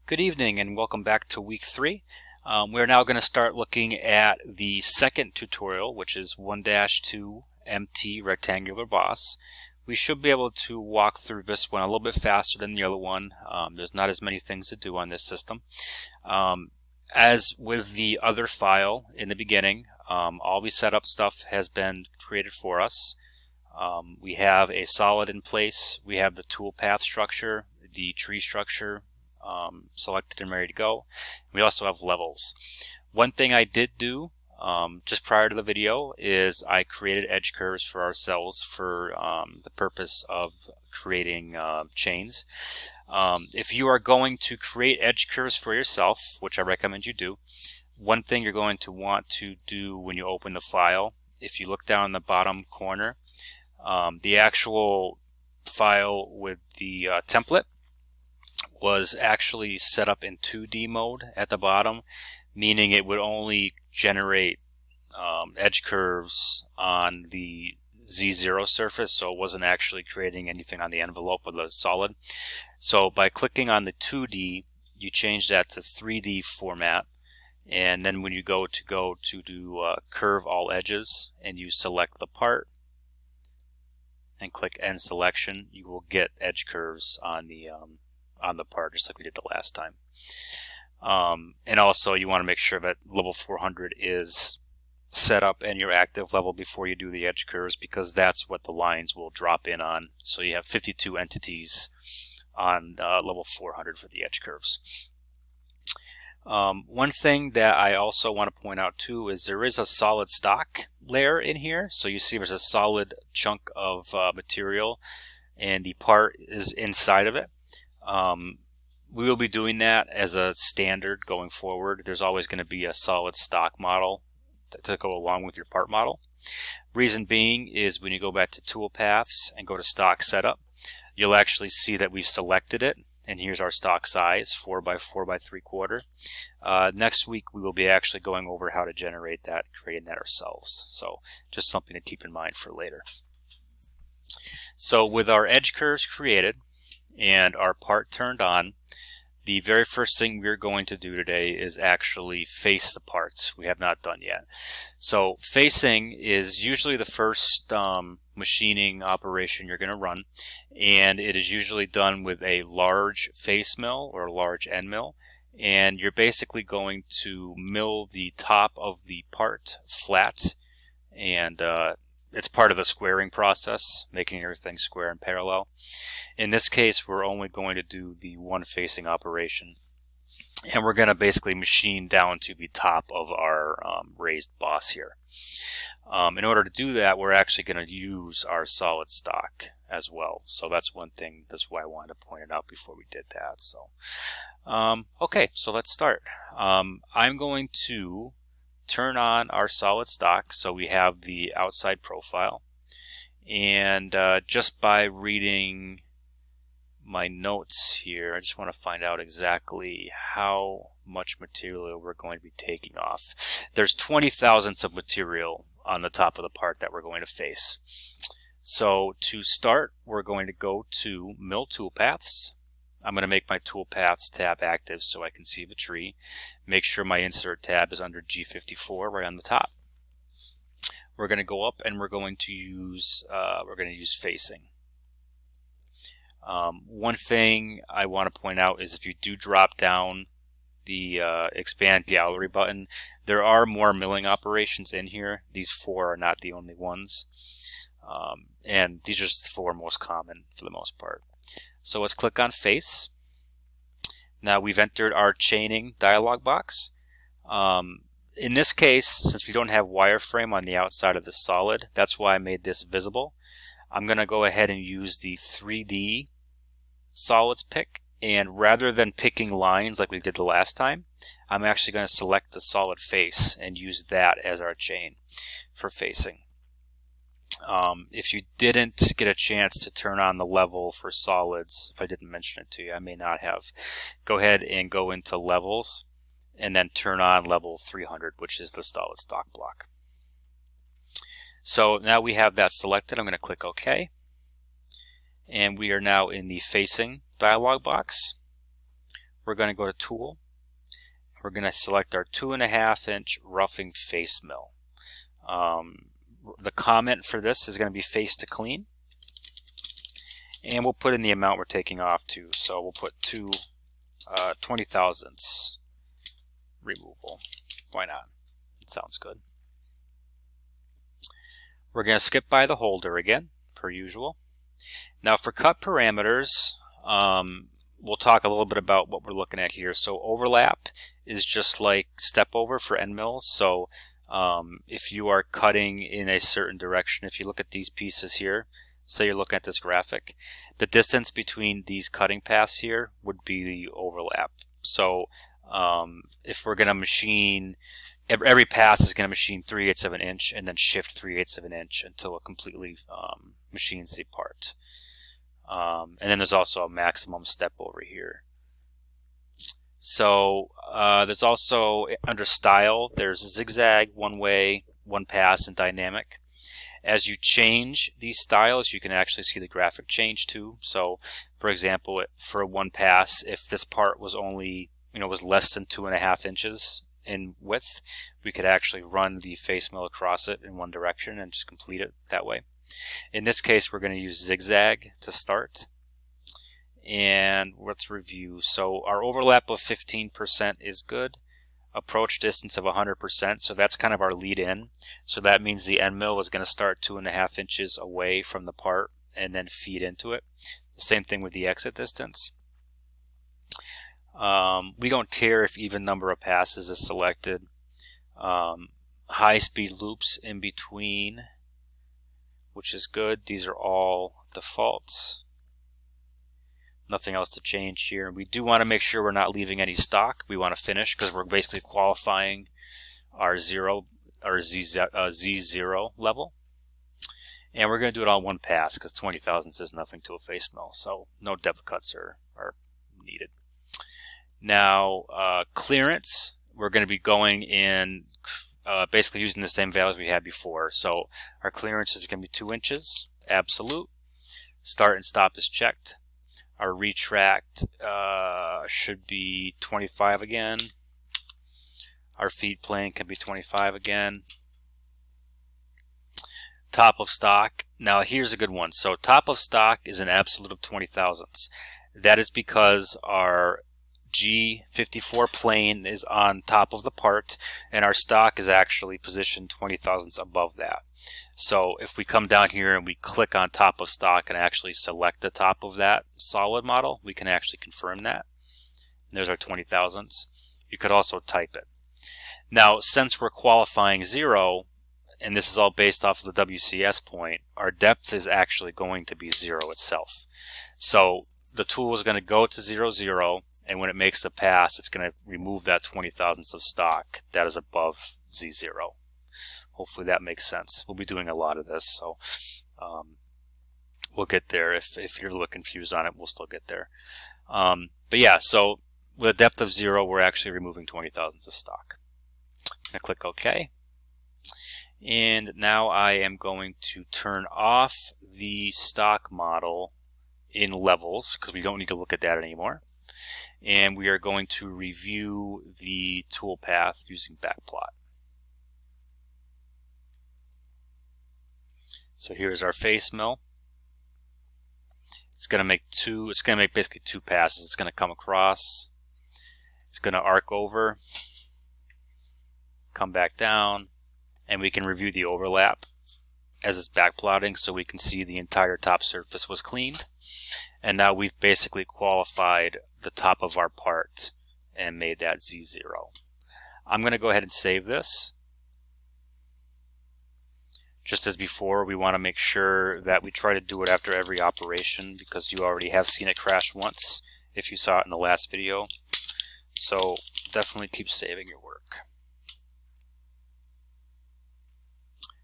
Good evening and welcome back to week 3. We're now going to start looking at the second tutorial, which is 1-2 MT rectangular boss. We should be able to walk through this one a little bit faster than the other one. There's not as many things to do on this system. As with the other file in the beginning, all the setup stuff has been created for us. We have a solid in place, we have the toolpath structure, the tree structure selected and ready to go. We also have levels. One thing I did do just prior to the video is I created edge curves for ourselves for the purpose of creating chains. If you are going to create edge curves for yourself, which I recommend you do, one thing you're going to want to do when you open the file, if you look down in the bottom corner, the actual file with the template was actually set up in 2D mode at the bottom, meaning it would only generate edge curves on the Z0 surface, so it wasn't actually creating anything on the envelope of the solid. So by clicking on the 2D, you change that to 3D format, and then when you go to do curve all edges and you select the part and click end selection, you will get edge curves on the part, just like we did the last time. And also you want to make sure that level 400 is set up and your active level before you do the edge curves, because that's what the lines will drop in on. So you have 52 entities on level 400 for the edge curves. One thing that I also want to point out too is there is a solid stock layer in here. So you see there's a solid chunk of material and the part is inside of it. We will be doing that as a standard going forward. There's always going to be a solid stock model to go along with your part model. Reason being is when you go back to toolpaths and go to stock setup, you'll actually see that we've selected it, and here's our stock size, 4x4x3/4. Next week we will be actually going over how to generate that, creating that ourselves. So just something to keep in mind for later. So with our edge curves created and our part turned on, the very first thing we're going to do today is actually face the parts. We have not done yet. So facing is usually the first machining operation you're going to run, and it is usually done with a large face mill or a large end mill, and you're basically going to mill the top of the part flat, and it's part of the squaring process, making everything square and parallel. In this case, we're only going to do the one facing operation, and we're going to basically machine down to the top of our raised boss here. In order to do that, we're actually going to use our solid stock as well. So that's one thing, that's why I wanted to point it out before we did that. So okay, so let's start. I'm going to turn on our solid stock so we have the outside profile, and just by reading my notes here, I just want to find out exactly how much material we're going to be taking off. There's 20 thousandths of material on the top of the part that we're going to face. So to start, we're going to go to Mill Toolpaths. I'm going to make my Toolpaths tab active so I can see the tree. Make sure my Insert tab is under G54 right on the top. We're going to go up and we're going to use facing. One thing I want to point out is if you do drop down the expand gallery button, there are more milling operations in here. These 4 are not the only ones, and these are just the 4 most common for the most part. So let's click on face. Now we've entered our chaining dialog box. In this case, since we don't have wireframe on the outside of the solid, that's why I made this visible. I'm going to go ahead and use the 3D solids pick, and rather than picking lines like we did the last time, I'm actually going to select the solid face and use that as our chain for facing. If you didn't get a chance to turn on the level for solids, if I didn't mention it to you, I may not have, go ahead and go into levels and then turn on level 300, which is the solid stock block. So now we have that selected. I'm going to click OK, and we are now in the facing dialog box. we're going to go to Tool. We're going to select our 2.5 inch roughing face mill. The comment for this is going to be face to clean. And we'll put in the amount we're taking off to. So we'll put 20 thousandths removal. Why not? It sounds good. We're going to skip by the holder again, per usual. Now for cut parameters, we'll talk a little bit about what we're looking at here. So overlap is just like step over for end mills. So if you are cutting in a certain direction, if you look at these pieces here, say you're looking at this graphic, the distance between these cutting paths here would be the overlap. So if we're going to machine, every pass is going to machine 3/8 of an inch and then shift 3/8 of an inch until it completely machines the part. And then there's also a maximum step over here. So there's also, under style, there's zigzag, one way, one pass, and dynamic. As you change these styles, you can actually see the graphic change too. So for example, for one pass, if this part was only, was less than 2.5 inches in width, we could actually run the face mill across it in one direction and just complete it that way. In this case, we're going to use zigzag to start. And let's review. So our overlap of 15% is good. Approach distance of 100%, so that's kind of our lead in. So that means the end mill is going to start 2.5 inches away from the part and then feed into it. The same thing with the exit distance. We don't care if even number of passes is selected. High speed loops in between, which is good. These are all defaults. Nothing else to change here. We do want to make sure we're not leaving any stock. We want to finish because we're basically qualifying our Z0 level. And we're going to do it on one pass because 20 thousandths is nothing to a face mill. So no depth cuts are needed. Now clearance, we're going to be going in basically using the same values we had before. So our clearance is going to be 2 inches, absolute. Start and stop is checked. Our retract should be 25 again. Our feed plane can be 25 again. Top of stock. Now here's a good one. So top of stock is an absolute of 20 thousandths. That is because our G54 plane is on top of the part and our stock is actually positioned 20 thousandths above that. So if we come down here and we click on top of stock and actually select the top of that solid model, we can actually confirm that. And there's our 20 thousandths. You could also type it. Now since we're qualifying 0, and this is all based off of the WCS point, our depth is actually going to be 0 itself. So the tool is going to go to 0, 0, and when it makes the pass, it's going to remove that 20 thousandths of stock that is above Z0. Hopefully that makes sense. We'll be doing a lot of this, so we'll get there. If you're a little confused on it, we'll still get there. But yeah, so with a depth of 0, we're actually removing 20 thousandths of stock. I click OK. And now I am going to turn off the stock model in levels because we don't need to look at that anymore. And we are going to review the toolpath using backplot. So here's our face mill. It's going to make basically 2 passes. It's going to come across. It's going to arc over, come back down, and we can review the overlap as it's backplotting so we can see the entire top surface was cleaned. And now we've basically qualified the top of our part and made that Z0. I'm going to go ahead and save this. Just as before, we want to make sure that we try to do it after every operation because you already have seen it crash once if you saw it in the last video. So definitely keep saving your work.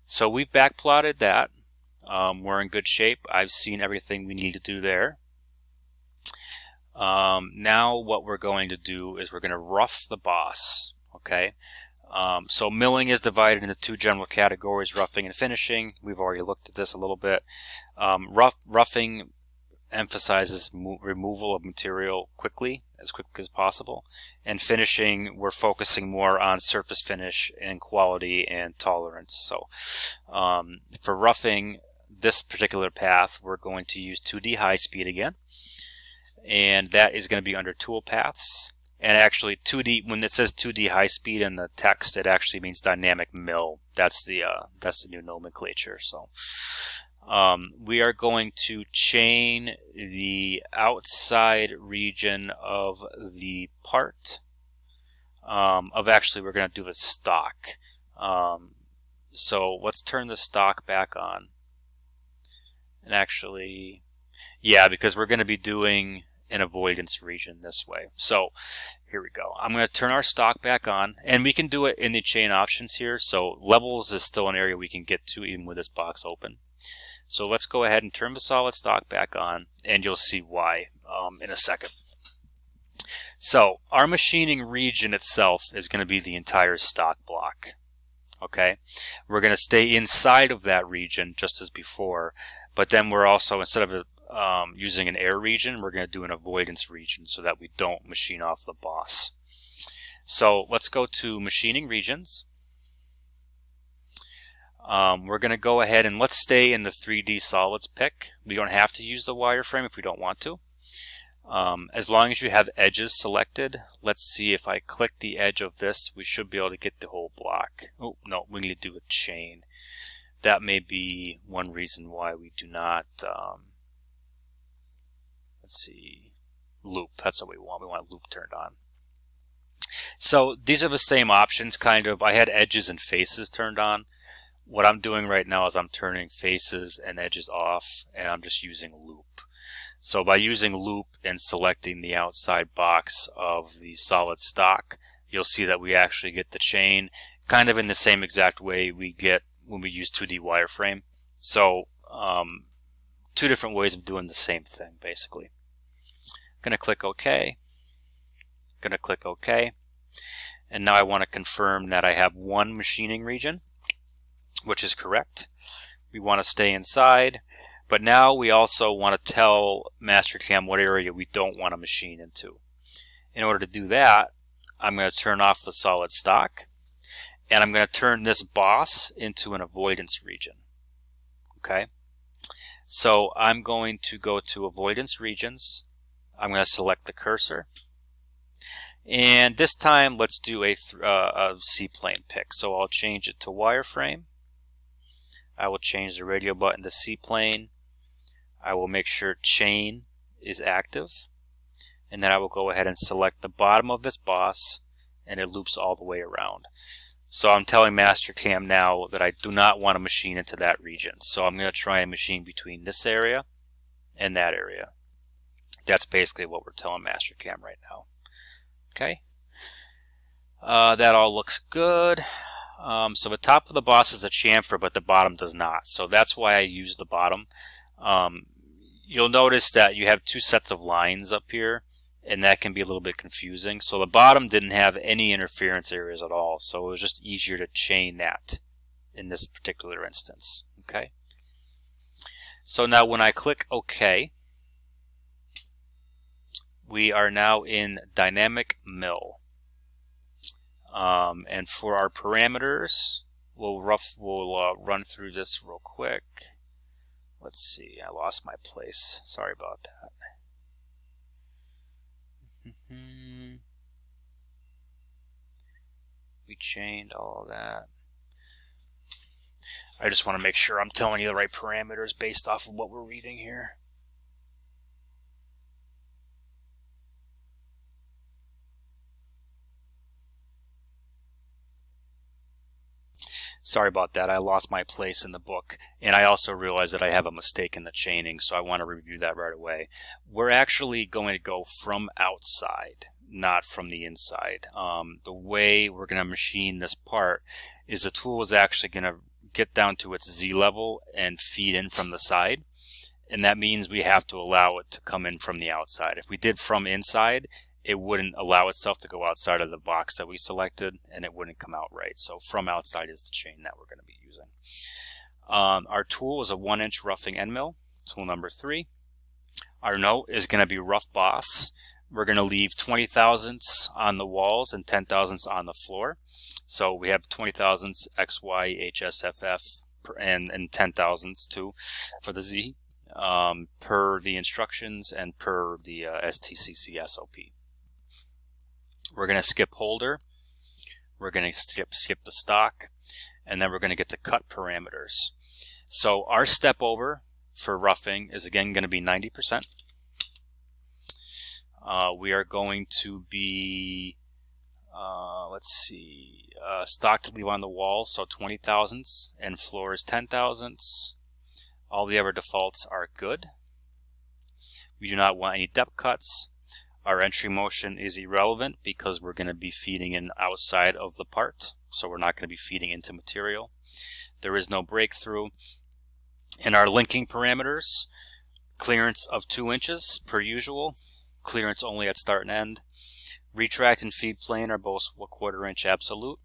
So we've backplotted that. We're in good shape. I've seen everything we need to do there. Now what we're going to do is we're going to rough the boss. Okay. So milling is divided into 2 general categories, roughing and finishing. We've already looked at this a little bit. Roughing emphasizes removal of material as quickly as possible. And finishing, we're focusing more on surface finish and quality and tolerance. So for roughing this particular path, we're going to use 2D high speed again, and that is going to be under tool paths. And actually 2D, when it says 2D high speed in the text, it actually means dynamic mill. That's the new nomenclature. So we are going to chain the outside region of the part we're going to do the stock. So let's turn the stock back on. And actually, yeah, because we're going to be doing an avoidance region this way. So here we go. I'm going to turn our stock back on, and we can do it in the chain options here. So levels is still an area we can get to even with this box open. So let's go ahead and turn the solid stock back on, and you'll see why in a second. So our machining region itself is going to be the entire stock block. Okay, we're going to stay inside of that region just as before, but then we're also, instead of using an air region, we're going to do an avoidance region so that we don't machine off the boss. So let's go to machining regions. We're going to go ahead and let's stay in the 3D solids pick. We don't have to use the wireframe if we don't want to. As long as you have edges selected, let's see if I click the edge of this, we should be able to get the whole block. Oh, no, we need to do a chain. That may be one reason why we do not, let's see, loop. That's what we want. We want loop turned on. So these are the same options, kind of. I had edges and faces turned on. What I'm doing right now is I'm turning faces and edges off, and I'm just using loop. So by using loop and selecting the outside box of the solid stock, you'll see that we actually get the chain kind of in the same exact way we get when we use 2D wireframe. So two different ways of doing the same thing, basically. I'm going to click OK. Going to click OK. And now I want to confirm that I have one machining region, which is correct. We want to stay inside. But now we also want to tell Mastercam what area we don't want to machine into. In order to do that, I'm going to turn off the solid stock, and I'm going to turn this boss into an avoidance region. Okay? So I'm going to go to avoidance regions. I'm going to select the cursor. And this time, let's do a C-plane pick. So I'll change it to wireframe. I will change the radio button to C-plane. I will make sure chain is active, and then I will go ahead and select the bottom of this boss, and it loops all the way around. So I'm telling Mastercam now that I do not want to machine into that region. So I'm going to try and machine between this area and that area. That's basically what we're telling Mastercam right now. Okay, that all looks good. So the top of the boss is a chamfer, but the bottom does not. So that's why I use the bottom. You'll notice that you have two sets of lines up here, and that can be a little bit confusing. So the bottom didn't have any interference areas at all, so it was just easier to chain that in this particular instance. Okay. So now when I click OK, we are now in dynamic mill. And for our parameters, we'll run through this real quick. Let's see, I lost my place. Sorry about that. We chained all of that. I just want to make sure I'm telling you the right parameters based off of what we're reading here. Sorry about that. I lost my place in the book, and I also realized that I have a mistake in the chaining, so I want to review that right away. We're actually going to go from outside, not from the inside. The way we're going to machine this part is the tool is actually going to get down to its Z level and feed in from the side, and that means we have to allow it to come in from the outside. If we did from inside, it wouldn't allow itself to go outside of the box that we selected, and it wouldn't come out right. So from outside is the chain that we're going to be using. Our tool is a 1-inch roughing end mill, tool number 3. Our note is going to be rough boss. We're going to leave 20 thousandths on the walls and 10 thousandths on the floor. So we have 20 thousandths X, Y, H, S, F, F, and 10 thousandths too for the Z, per the instructions and per the STCC SOP. We're going to skip holder. We're going to skip the stock, and then we're going to get to cut parameters. So our step over for roughing is again going to be 90%. We are going to be, let's see, stock to leave on the wall, so 20 thousandths, and floor is 10 thousandths. All the other defaults are good. We do not want any depth cuts. Our entry motion is irrelevant because we're going to be feeding in outside of the part, so we're not going to be feeding into material. There is no breakthrough. In our linking parameters, clearance of 2 inches per usual, clearance only at start and end. Retract and feed plane are both 1/4 inch absolute.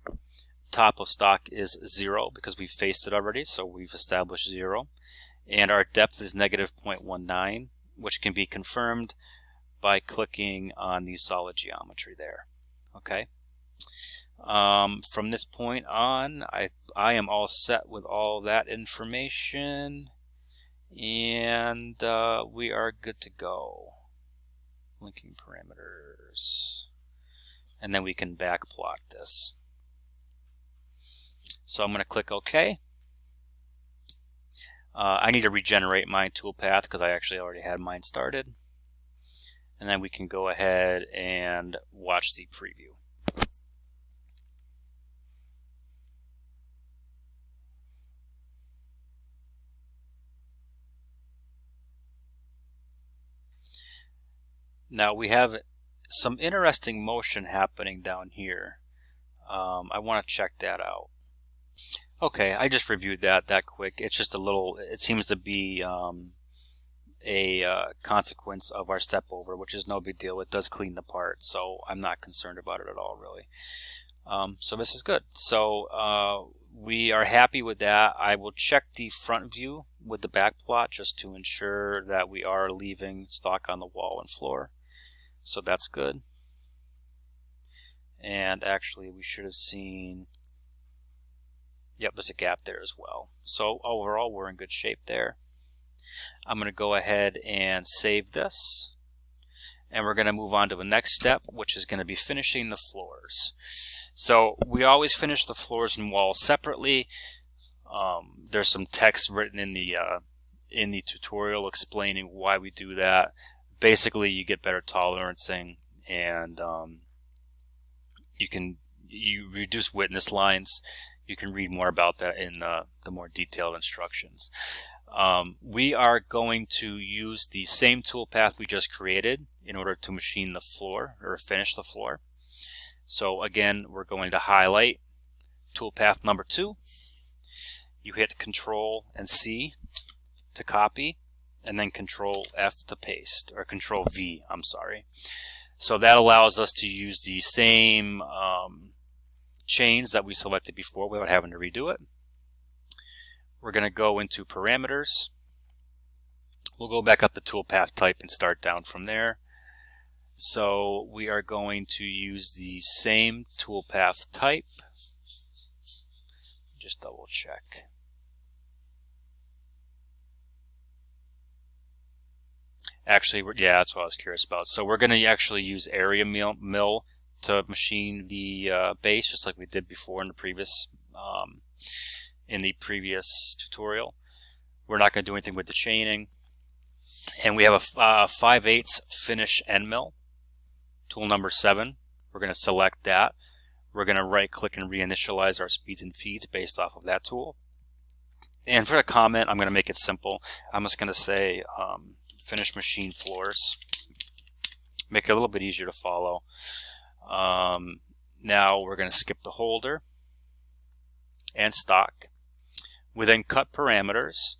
Top of stock is 0 because we've faced it already, so we've established 0. And our depth is -0.19, which can be confirmed by clicking on the solid geometry there. Okay. From this point on, I am all set with all that information, and we are good to go. Linking parameters, and then we can back plot this. So I'm going to click OK. I need to regenerate my toolpath because I actually already had mine started. And then we can go ahead and watch the preview. Now we have some interesting motion happening down here. I want to check that out. Okay, I just reviewed that quick. It's just a little, it seems to be a consequence of our step over, which is no big deal. It does clean the part, so I'm not concerned about it at all, really. So this is good. So we are happy with that. I will check the front view with the back plot just to ensure that we are leaving stock on the wall and floor. So that's good. And actually we should have seen, yep, there's a gap there as well. So overall we're in good shape there. I'm going to go ahead and save this, and we're going to move on to the next step, which is going to be finishing the floors. So we always finish the floors and walls separately. There's some text written in the tutorial explaining why we do that. Basically, you get better tolerancing, and you reduce witness lines. You can read more about that in the more detailed instructions. We are going to use the same toolpath we just created in order to machine the floor or finish the floor. So again, we're going to highlight toolpath number 2. You hit Control and C to copy, and then Control F to paste, or Control V, I'm sorry. So that allows us to use the same chains that we selected before without having to redo it. We're going to go into parameters. We'll go back up to toolpath type and start down from there. So we are going to use the same toolpath type. Just double check. Actually, yeah, that's what I was curious about. So we're going to actually use area mill to machine the base, just like we did before in the previous tutorial. We're not going to do anything with the chaining. And we have a 5/8 finish end mill, tool number 7. We're going to select that. We're going to right click and reinitialize our speeds and feeds based off of that tool. And for the comment, I'm going to make it simple. I'm just going to say finish machine floors. Make it a little bit easier to follow. Now we're going to skip the holder and stock. We then cut parameters.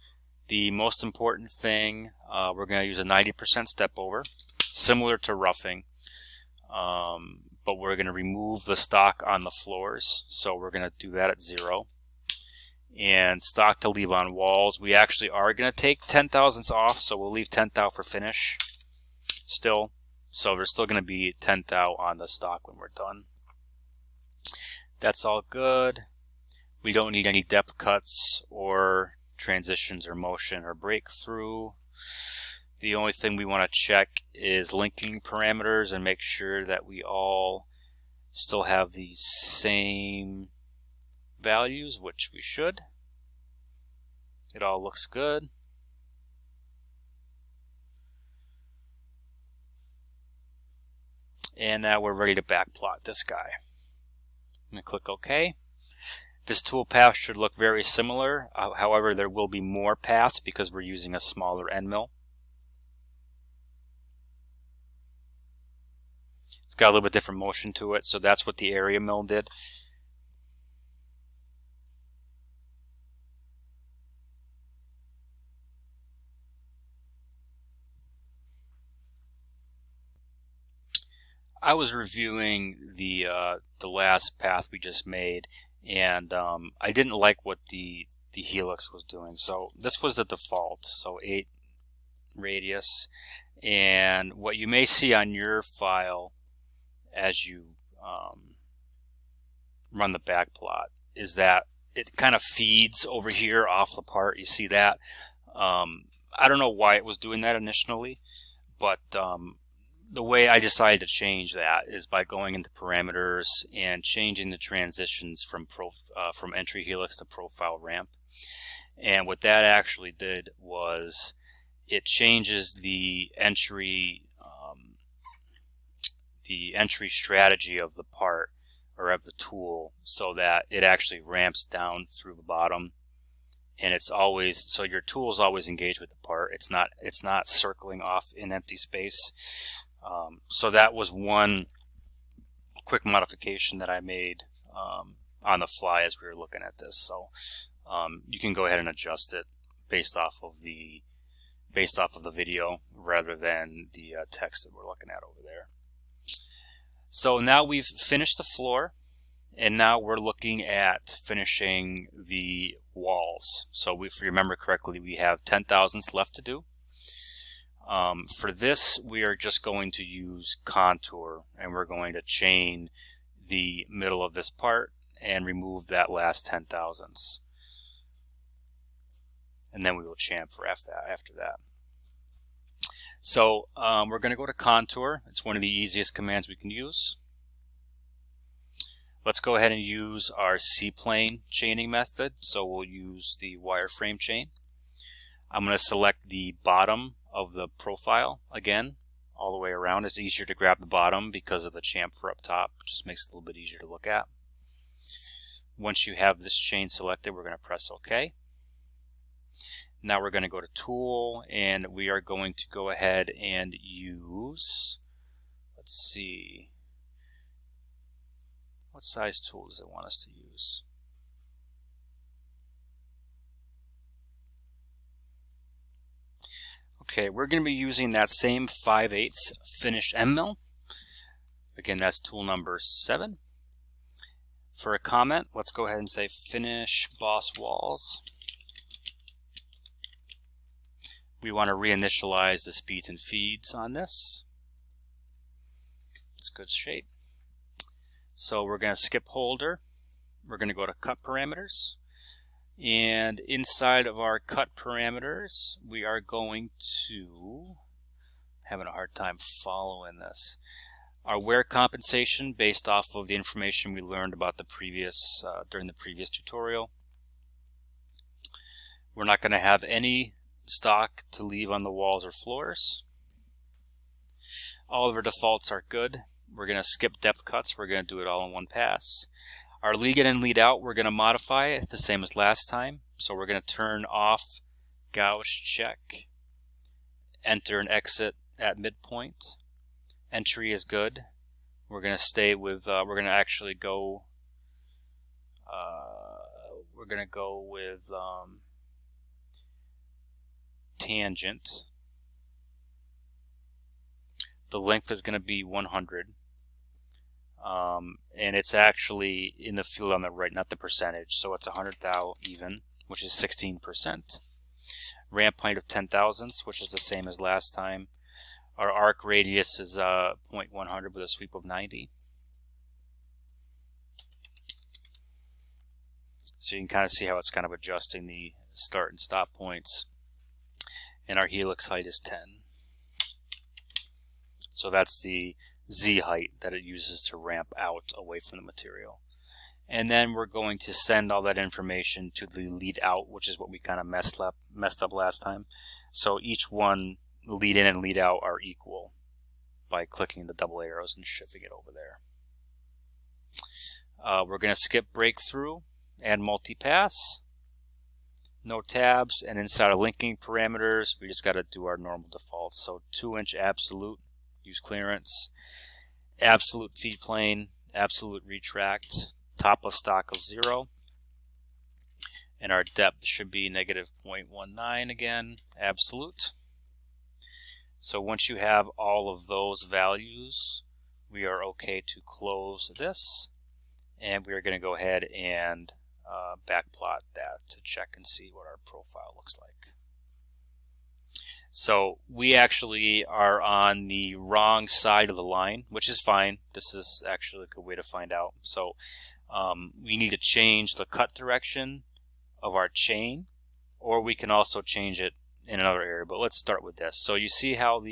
The most important thing, we're going to use a 90% step over, similar to roughing, but we're going to remove the stock on the floors, so we're going to do that at 0. And stock to leave on walls, we actually are going to take 10 thousandths off, so we'll leave 10 thou for finish. still. So there's still going to be 10 thou on the stock when we're done. That's all good. We don't need any depth cuts or transitions or motion or breakthrough. The only thing we want to check is linking parameters and make sure that we all still have the same values, which we should. It all looks good. And now we're ready to backplot this guy. I'm going to click OK. This toolpath should look very similar. However, there will be more paths because we're using a smaller end mill. It's got a little bit different motion to it, so that's what the area mill did. I was reviewing the last path we just made, and I didn't like what the helix was doing. So this was the default, so 8 radius. And what you may see on your file as you run the backplot is that it kind of feeds over here off the part. You see that? I don't know why it was doing that initially, but the way I decided to change that is by going into parameters and changing the transitions from entry helix to profile ramp. And what that actually did was it changes the entry strategy of the part or of the tool so that it actually ramps down through the bottom. And it's always, so your tool is always engaged with the part. It's not circling off in empty space. So that was one quick modification that I made on the fly as we were looking at this. So you can go ahead and adjust it based off of the video rather than the text that we're looking at over there. So now we've finished the floor, and now we're looking at finishing the walls. So if you remember correctly, we have 10 thousandths left to do. For this, we are just going to use contour, and we're going to chain the middle of this part and remove that last 10 thousandths. And then we will chamfer after that. So we're going to go to contour. It's one of the easiest commands we can use. Let's go ahead and use our C-plane chaining method. So we'll use the wireframe chain. I'm going to select the bottom of the profile again, all the way around. It's easier to grab the bottom because of the chamfer up top. It just makes it a little bit easier to look at. Once you have this chain selected, we're going to press OK. Now we're going to go to Tool, and we are going to go ahead and use, let's see, what size tool does it want us to use? Okay, we're going to be using that same 5/8 finished end mill. Again, that's tool number 7. For a comment, let's go ahead and say finish boss walls. We want to reinitialize the speeds and feeds on this. It's good shape. So we're going to skip holder. We're going to go to cut parameters. And inside of our cut parameters, we are going to, having a hard time following this, our wear compensation based off of the information we learned about the previous during the previous tutorial. We're not going to have any stock to leave on the walls or floors. All of our defaults are good. We're going to skip depth cuts. We're going to do it all in one pass. Our lead in and lead out, we're going to modify it the same as last time. So we're going to turn off gauge check, enter and exit at midpoint. Entry is good. We're going to stay with, we're going to actually go, tangent. The length is going to be 100. And it's actually in the field on the right, not the percentage. So it's 100 thou even, which is 16%. Ramp height of 10 thousandths, which is the same as last time. Our arc radius is 0.100 with a sweep of 90. So you can kind of see how it's kind of adjusting the start and stop points. And our helix height is 10. So that's the Z height that it uses to ramp out away from the material. And then we're going to send all that information to the lead out, which is what we kind of messed up last time. So each one, lead in and lead out, are equal by clicking the double arrows and shipping it over there. We're going to skip breakthrough, add multipass, no tabs, and inside of linking parameters, we just got to do our normal defaults. So 2-inch absolute, use clearance, absolute feed plane, absolute retract, top of stock of 0, and our depth should be negative 0.19 again, absolute. So once you have all of those values, we are okay to close this, and we are going to go ahead and backplot that to check and see what our profile looks like. So we actually are on the wrong side of the line, which is fine. This is actually a good way to find out. So we need to change the cut direction of our chain, or we can also change it in another area, but let's start with this. So you see how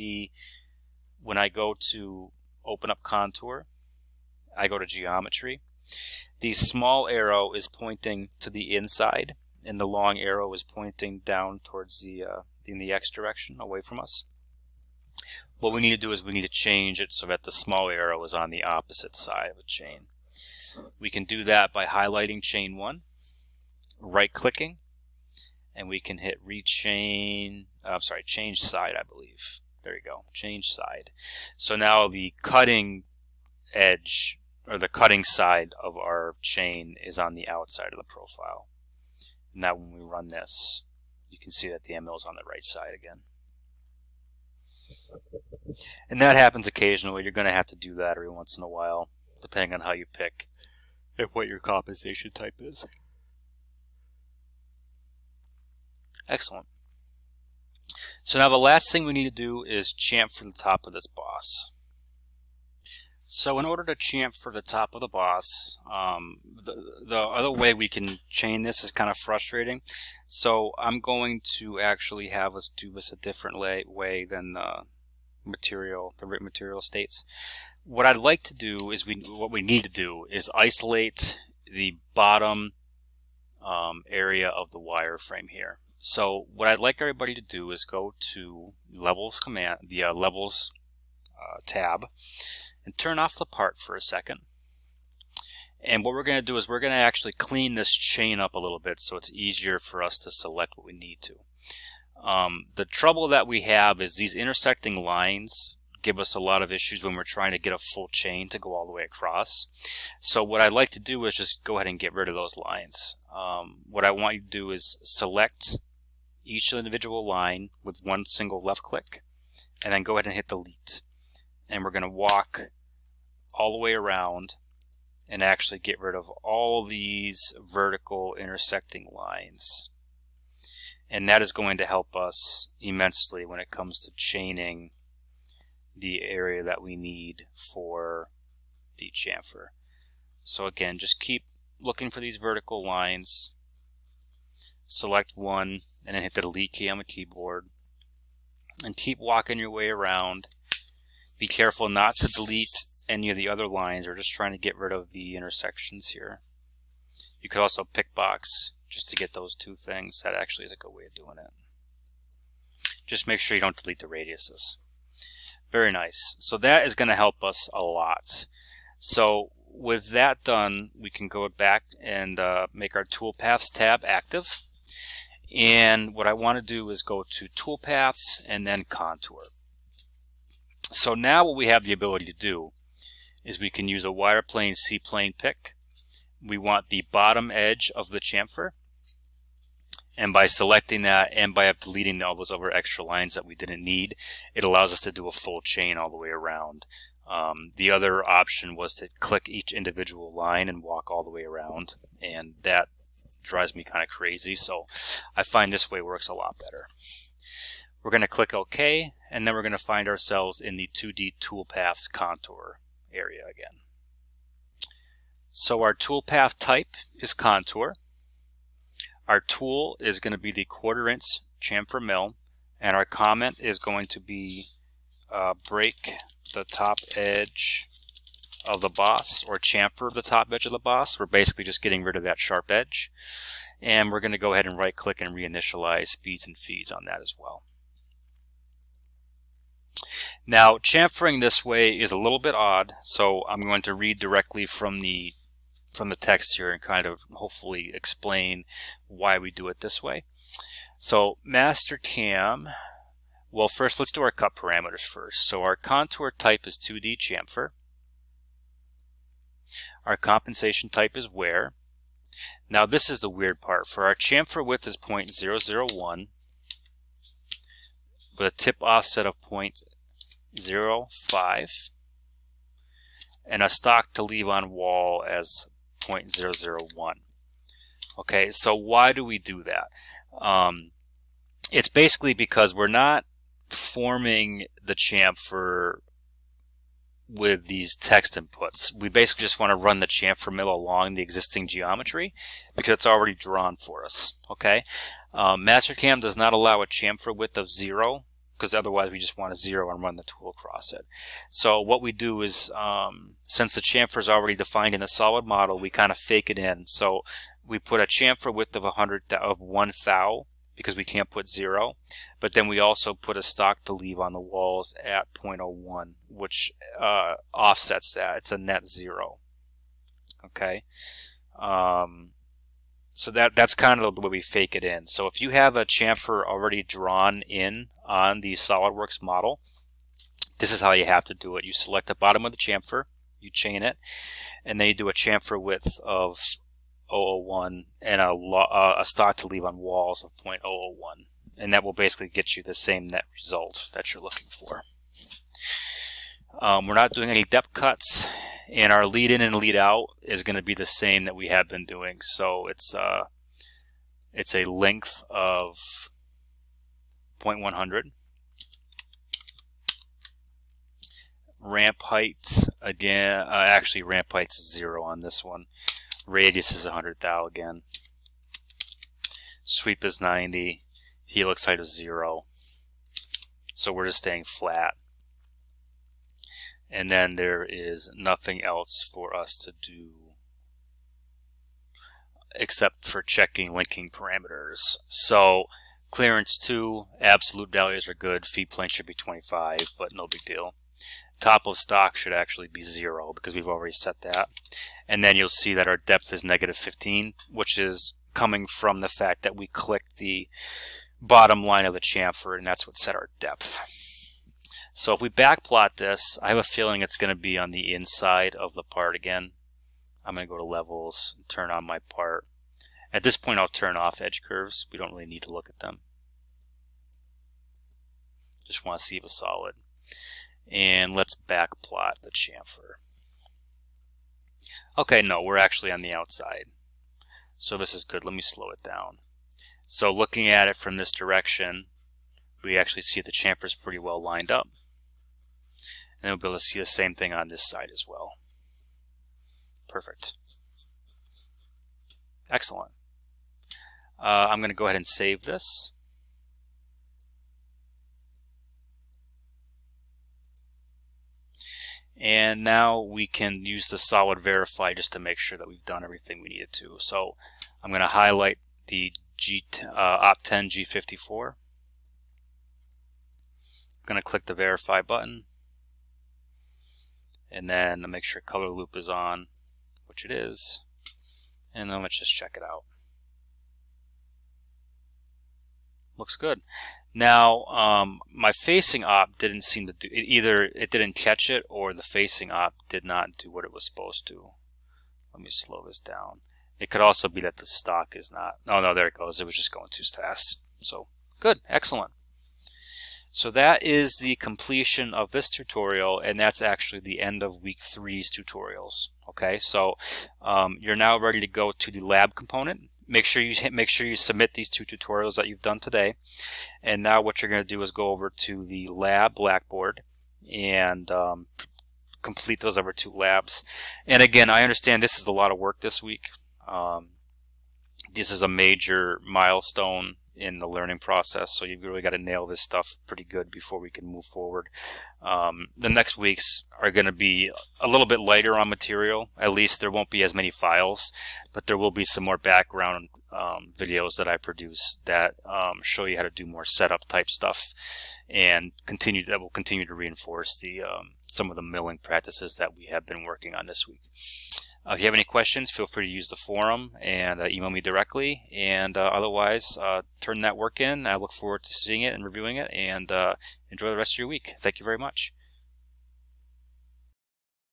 when I go to open up contour, I go to geometry, the small arrow is pointing to the inside and the long arrow is pointing down towards in the X direction away from us. What we need to do is we need to change it so that the small arrow is on the opposite side of the chain. We can do that by highlighting chain 1, right clicking, and we can hit change side, I believe. There you go, change side. So now the cutting edge, or the cutting side of our chain, is on the outside of the profile. Now when we run this, you can see that the ML is on the right side again. And that happens occasionally. You're going to have to do that every once in a while, depending on how you pick and what your compensation type is. Excellent. So now the last thing we need to do is chamfer the top of this boss. So in order to chamfer the top of the boss, the other way we can chain this is kind of frustrating. So I'm going to actually have us do this a different way than the written material states. What I'd like to do is what we need to do is isolate the bottom area of the wireframe here. So what I'd like everybody to do is go to Levels command, the Levels tab, and turn off the part for a second. And what we're going to do is we're going to actually clean this chain up a little bit so it's easier for us to select what we need to. The trouble that we have is these intersecting lines give us a lot of issues when we're trying to get a full chain to go all the way across. So what I'd like to do is just go ahead and get rid of those lines. What I want you to do is select each individual line with one single left click, and then go ahead and hit delete. And we're going to walk all the way around and actually get rid of all these vertical intersecting lines. And that is going to help us immensely when it comes to chaining the area that we need for the chamfer. So again, just keep looking for these vertical lines, select one, and then hit the delete key on the keyboard, and keep walking your way around. Be careful not to delete any of the other lines. We're just trying to get rid of the intersections here. You could also pick box just to get those two things. That actually is a good way of doing it. Just make sure you don't delete the radiuses. Very nice. So that is going to help us a lot. So with that done, we can go back and make our toolpaths tab active. And what I want to do is go to toolpaths and then contour. So now what we have the ability to do is we can use a wireplane C-plane pick. We want the bottom edge of the chamfer, and by selecting that and by deleting all those other extra lines that we didn't need, it allows us to do a full chain all the way around. The other option was to click each individual line and walk all the way around, and that drives me kind of crazy, so I find this way works a lot better. We're going to click OK, and then we're going to find ourselves in the 2D toolpaths contour area again. So our toolpath type is contour. Our tool is going to be the 1/4 inch chamfer mill, and our comment is going to be break the top edge of the boss, or chamfer the top edge of the boss. We're basically just getting rid of that sharp edge. And we're going to go ahead and right click and reinitialize speeds and feeds on that as well. Now, chamfering this way is a little bit odd, so I'm going to read directly from the text here and kind of hopefully explain why we do it this way. So Mastercam, well, first let's do our cut parameters first. So our contour type is 2D chamfer. Our compensation type is where. Now this is the weird part. For our chamfer width is 0.001 with a tip offset of 0.05 and a stock to leave on wall as 0.001. Okay, so why do we do that? It's basically because we're not forming the chamfer with these text inputs. We basically just want to run the chamfer mill along the existing geometry because it's already drawn for us. Okay, Mastercam does not allow a chamfer width of 0 because otherwise we just want a 0 and run the tool across it. So what we do is, since the chamfer is already defined in the solid model, we kind of fake it in. So we put a chamfer width of 1 thou because we can't put 0, but then we also put a stock to leave on the walls at 0.01, which offsets that. It's a net 0. Okay, so that's kind of the way we fake it in. So if you have a chamfer already drawn in on the SolidWorks model, this is how you have to do it. You select the bottom of the chamfer, you chain it, and then you do a chamfer width of 0.001 and a stock to leave on walls of 0.001, and that will basically get you the same net result that you're looking for. We're not doing any depth cuts, and our lead in and lead out is going to be the same that we have been doing. So it's a length of 0.100. Ramp height, again, actually ramp height's 0 on this one. Radius is 100 thou again. Sweep is 90. Helix height is 0. So we're just staying flat. And then there is nothing else for us to do except for checking linking parameters. So clearance 2, absolute values are good. Feed plane should be 25, but no big deal. Top of stock should actually be 0 because we've already set that. And then you'll see that our depth is -15, which is coming from the fact that we clicked the bottom line of the chamfer, and that's what set our depth. So if we backplot this, I have a feeling it's going to be on the inside of the part again. I'm going to go to levels and turn on my part. At this point I'll turn off edge curves. We don't really need to look at them. Just want to see if it's solid. And let's backplot the chamfer. Okay, no, we're actually on the outside. So this is good. Let me slow it down. So looking at it from this direction, we actually see the chamfer is pretty well lined up. And we'll be able to see the same thing on this side as well. Perfect. Excellent. I'm going to go ahead and save this. And now we can use the solid verify just to make sure that we've done everything we needed to. So I'm going to highlight the Op10 G54. I'm going to click the verify button, and then make sure color loop is on, which it is, and then let's just check it out. Looks good. Now my facing op didn't seem to do it, either it didn't catch it or the facing op did not do what it was supposed to. Let me slow this down. It could also be that the stock is not, oh no, there it goes, it was just going too fast. So good, excellent. So that is the completion of this tutorial, and that's actually the end of week 3's tutorials. Okay, so you're now ready to go to the lab component, make sure you submit these 2 tutorials that you've done today. And now what you're going to do is go over to the lab Blackboard and complete those other 2 labs. And again, I understand this is a lot of work this week. This is a major milestone in the learning process, so you've really got to nail this stuff pretty good before we can move forward. The next weeks are going to be a little bit lighter on material. At least there won't be as many files, but there will be some more background videos that I produce that show you how to do more setup type stuff, and that will continue to reinforce the some of the milling practices that we have been working on this week. If you have any questions, feel free to use the forum and email me directly. And otherwise, turn that work in. I look forward to seeing it and reviewing it. And enjoy the rest of your week. Thank you very much.